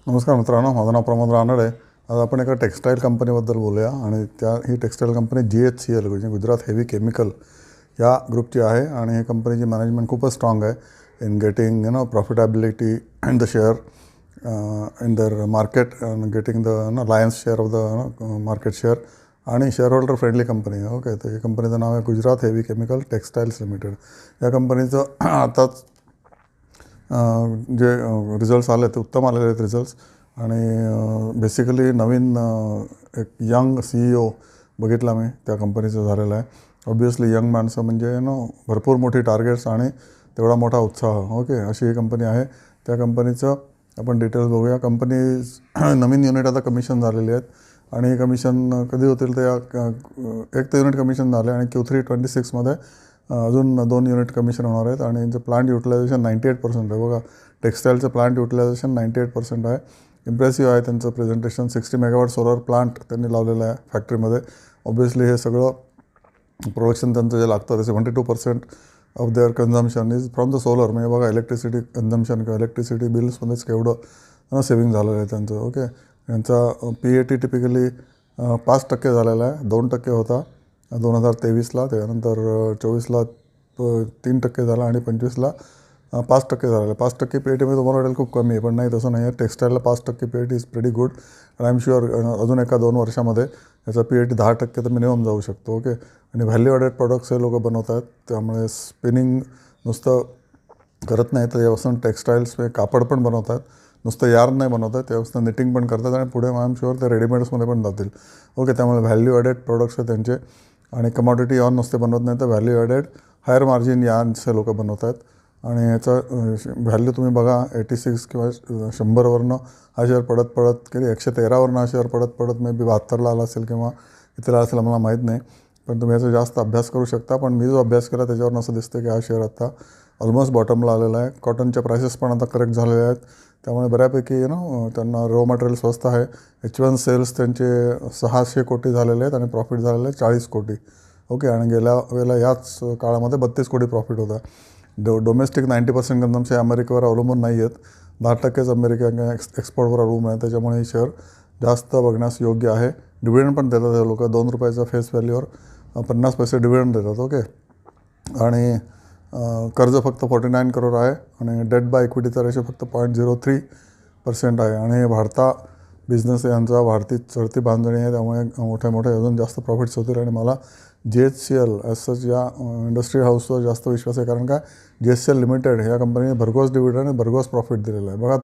नमस्कार मित्रांनो, माझं नाव प्रमोद रानडे. आज आपण एका टेक्स्टाईल कंपनीबद्दल बोलूया आणि ही टेक्स्टाईल कंपनी GHCL म्हणजे गुजरात हेवी केमिकल या ग्रुपची आहे. आणि ही कंपनीची मॅनेजमेंट खूपच स्ट्रॉंग आहे in getting profitability in the share in their market getting the lion's share of the market share आणि शेअर होल्डर फ्रेंडली कंपनी आहे. ओके, तर ही कंपनीचं नाव आहे Gujarat heavy chemical textiles limited. या कंपनीचं आताच जे रिझल्ट्स आले ते उत्तम आलेले आहेत रिझल्ट्स. आणि बेसिकली नवीन एक यंग CEO बघितला मी त्या कंपनीचं झालेलं आहे. ऑब्वियसली यंग माणसं म्हणजे भरपूर मोठी टार्गेट्स आणि तेवढा मोठा उत्साह. ओके, अशी ही कंपनी आहे. त्या कंपनीचं आपण डिटेल्स बघूया. कंपनी नवीन युनिट आता कमिशन झालेली आहेत आणि कमिशन कधी होतील ते एक तर युनिट कमिशन झाले आणि Q3 26मध्ये अजून 2 युनिट कमिशन होणार आहेत. आणि यांचं प्लांट युटिलायझेशन 98% आहे. बघा, टेक्स्टाईलचं प्लांट युटिलायझेशन 98% आहे. इम्प्रेसिव्ह आहे त्यांचं प्रेझेंटेशन. 60 मेगावॉट सोलर प्लांट त्यांनी लावलेलं आहे फॅक्टरीमध्ये. ऑब्वियसली हे सगळं प्रोडक्शन त्यांचं जे लागतं ते 72% of their consumption is from the solar. म्हणजे बघा, इलेक्ट्रिसिटी कन्झम्शन किंवा इलेक्ट्रिसिटी बिल्समध्येच केवढं सेविंग झालेलं आहे त्यांचं. ओके, यांचा PAT टिपिकली 5% झालेला आहे. 2% होता 2023ला, त्यानंतर 24ला 3% झाला आणि 25ला 5% झालेला. 5% PATमध्ये तुम्हाला वाटेल खूप कमी आहे, पण नाही, तसं नाही आहे. टेक्स्टाईलला 5% PAT इज प्रेटी गुड. आणि आय एम शुअर अजून 1-2 वर्षामध्ये याचा PAT 10% तर मिनिमम जाऊ शकतो. ओके, आणि व्हॅल्यू ॲडेड प्रॉडक्ट्स हे लोक बनवत आहेत. त्यामुळे स्पिनिंग नुसतं करत नाही, तर यापासून टेक्स्टाईल्स कापड पण बनवत आहेत. नुसतं यार्न नाही बनवत आहेत, त्यापासून निटिंग पण करतात आणि पुढे आय एम शुअर ते रेडीमेड्समध्ये पण जातील. ओके, त्यामुळे व्हॅल्यू ॲडेड प्रॉडक्ट्स आहेत त्यांचे. आणि कमॉडिटी ऑन नुसते बनवत नाही, तर व्हॅल्यू ॲडेड हायर मार्जिन यार्न्सचे लोक बनवत आहेत. आणि याचा व्हॅल्यू तुम्ही बघा, 86 किंवा 100वरनं हा शेअर पडत की 113वरनं हा शेअर पडत मे बी 72ला आला असेल किंवा कितीला असेल मला माहीत नाही. पण तुम्ही याचा जास्त अभ्यास करू शकता. पण मी जो अभ्यास केला त्याच्यावरून असं दिसतं की हा शेअर आता ऑलमोस्ट बॉटमला आलेला आहे. कॉटनच्या प्राइसेस पण आता करेक्ट झालेल्या आहेत. त्यामुळे बऱ्यापैकी त्यांना रॉ मटेरियल स्वस्त आहे. H1 सेल्स त्यांचे 600 कोटी झालेले आहेत आणि प्रॉफिट झालेलं आहे 40 कोटी. ओके, आणि गेल्या वेळेला याच काळामध्ये 32 कोटी प्रॉफिट होता. डोमेस्टिक 90% कन्झम्पशन अमेरिकेवर अवलंबून नाही आहेत. 10%च अमेरिका एक्सपोर्टवर अवलंबून आहे. त्याच्यामुळे ही शेअर जास्त बघण्यास योग्य आहे. डिव्हिडंड पण देतात हे लोक. 2 रुपयाचा फेस व्हॅल्यूवर 50 पैसे डिव्हिडंड देतात. ओके, आणि कर्ज फक्त 49 करोड आहे आणि डेट बाय इक्विटीचा रेशो फक्त 0.03% आहे. आणि वाढता बिझनेस यांचा वाढती चढती बांधणी आहे. त्यामुळे मोठे अजून जास्त प्रॉफिट्स होतील. आणि मला GHCL ॲज सच या इंडस्ट्री हाऊसवर जास्त विश्वास आहे. कारण काय, GHCL लिमिटेड ह्या कंपनीने भरघोस डिव्हिडंड आणि भरघोस प्रॉफिट दिलेलं आहे. बघा,